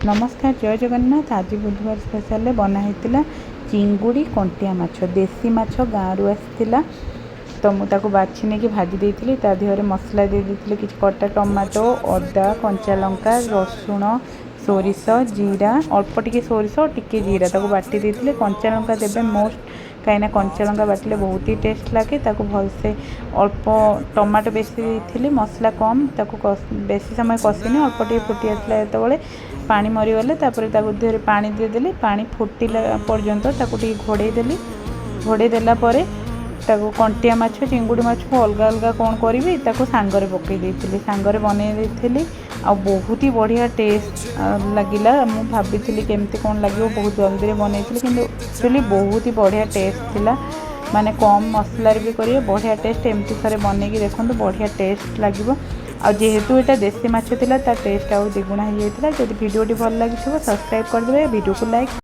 नमस्कार जय जगन्नाथ। आज बुधवार स्पेशल बनाई चिंगुड़ी कंटिया माछ देसी माछ गाँव आसाला। तो मुझे बाछी नहीं कि भाजी देती देहरे मसला दे देती कि कटा टमाटो अदा कंचा लंका रसुण सोरिष जीरा अल्प टिके सोरिष टिके जीरा ताको बाटी देते। कंचा लंका देवे मोस्ट कहीं कंचा लंका बाटिले बहुत ही टेस्ट लगे। भलसे अल्प टमाटो बेसी देती मसला कम ताको बेसी समय कषिनी अल्प टे फुटी आसला जो पानी मरीगले देहरे पानी देदेली पानी फुटिला पर्यंत घोड़ेदेली घोड़ेदेला कंटिया माछ चिंगुड़ी माछ को अलग अलग कौन करी सांगरे पकई देती सांगरे बनई देती आ बहुत ही बढ़िया टेस्ट लगिला। मु भाभी केमती कौन लगे बहुत जल्दी बनई कि एक्चुअली बहुत ही बढ़िया टेस्ट थिला। माने कम मसलार भी करेंगे बढ़िया टेस्ट एमती थे बनई देखो बढ़िया टेस्ट लगे। आ जेहेतु यहाँ देसी माछ थिला ता टेस्ट आउ द्विगुणा हो जाता। जब वीडियो भल लगी सब्सक्राइब करदे वीडियो को लाइक